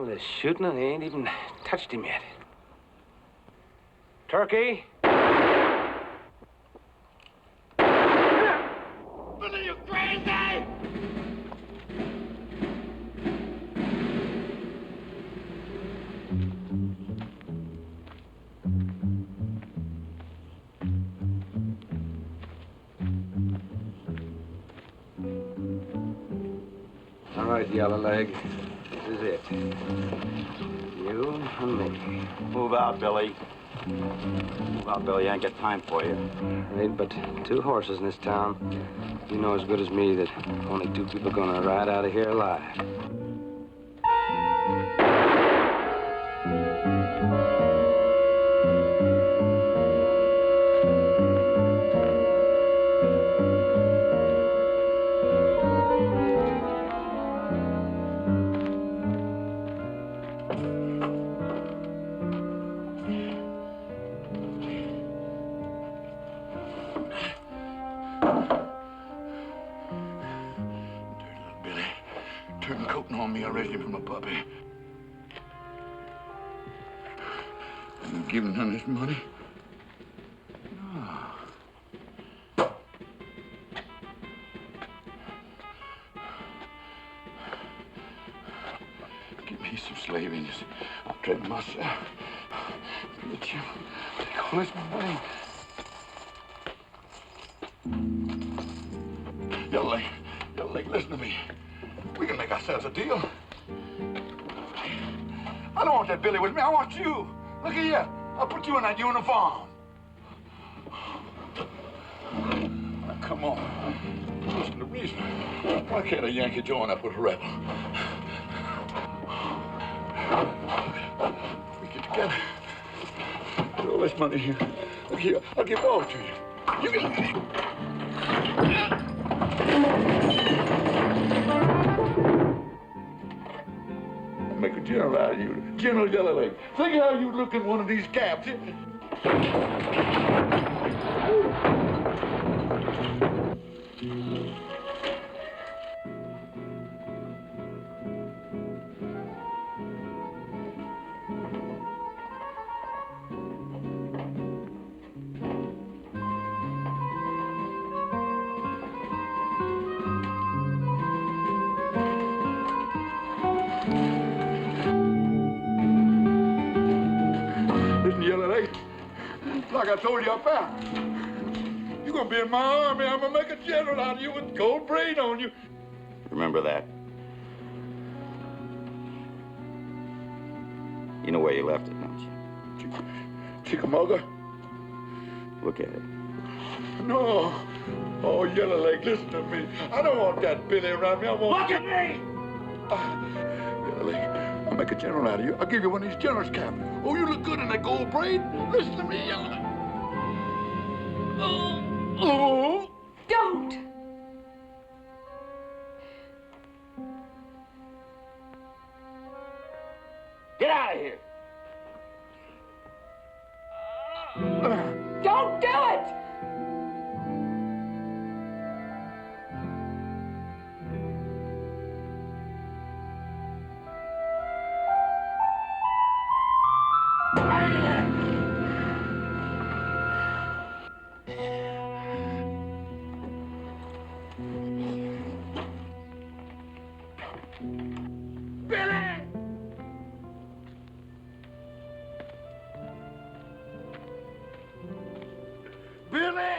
All this shooting and they ain't even touched him yet. Turkey? Billy, you crazy! All right, Yellow Leg. This is it. You and me. Move out, Billy. Move out, Billy. I ain't got time for you. There ain't but 2 horses in this town. You know as good as me that only 2 people are gonna ride out of here alive. Billy, turncoating on me. I raised him from a puppy. And giving him his money? No. Give me some slavings. I'll trade myself. Get you. Take all this money. Yellow Leg, listen to me. We can make ourselves a deal. I don't want that Billy with me. I want you. Look at here. I'll put you in that uniform. Now, come on. Listen to reason. Why can't a Yankee join up with a rebel? We get together. Put all this money here. Look here. I'll give it all to you. You can... Make a general out of you. General Yellow Leg. Think how you'd look in one of these caps. Like I told you up there, you're gonna be in my army. I'm gonna make a general out of you with gold braid on you. Remember that? You know where you left it, don't you? Chickamauga? Look at it. No. Oh, Yellow Leg, listen to me. I don't want that Billy around me. I want... Look at me! Yellow Leg, I'll make a general out of you. I'll give you one of these general's caps. Oh, you look good in that gold braid. Listen to me, Yellow Leg. Oh! Don't! Get out of here! Don't do it! Billy!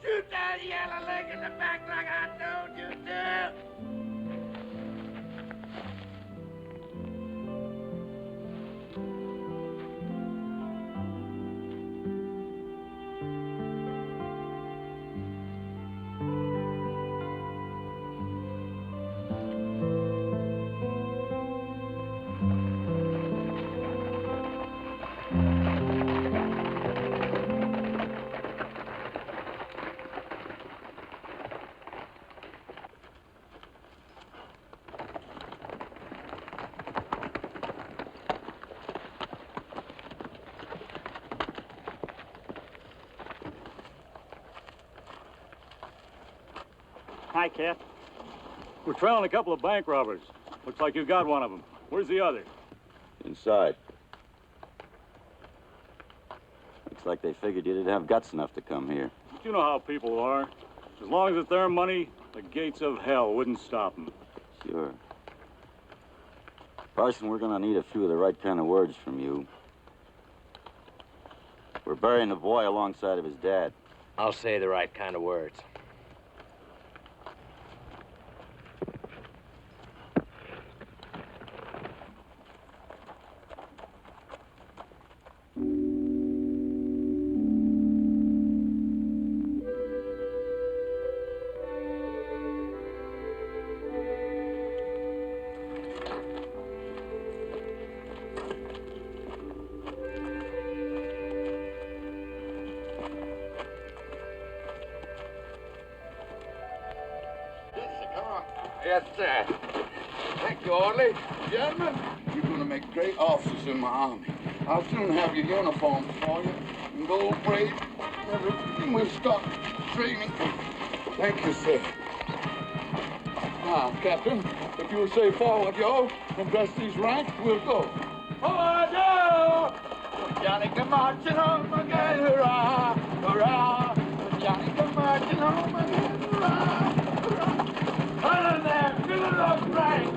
Shoot that Yellow Leg in the back like I told you to! Hi, Cap. We're trailing a couple of bank robbers. Looks like you got one of them. Where's the other? Inside. Looks like they figured you didn't have guts enough to come here. You know how people are. As long as it's their money, the gates of hell wouldn't stop them. Sure. Parson, we're gonna need a few of the right kind of words from you. We're burying the boy alongside of his dad. I'll say the right kind of words. Yes, sir. Thank you, Orley. Gentlemen, you're going to make great officers in my army. I'll soon have your uniforms for you, and gold braid, everything. We'll start training. Thank you, sir. Now, Captain, if you'll say forward, yo, and dress these ranks, we'll go. Forward, yo! Johnny come marching home again, hurrah, hurrah! Johnny come marching home again, hurrah, hurrah! Hold in there, fill it up right!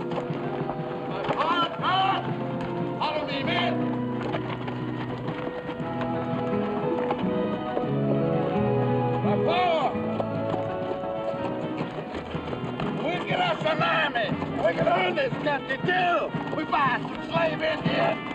Hard! Follow me, men! We can earn this country, too. We buy some slave Indians.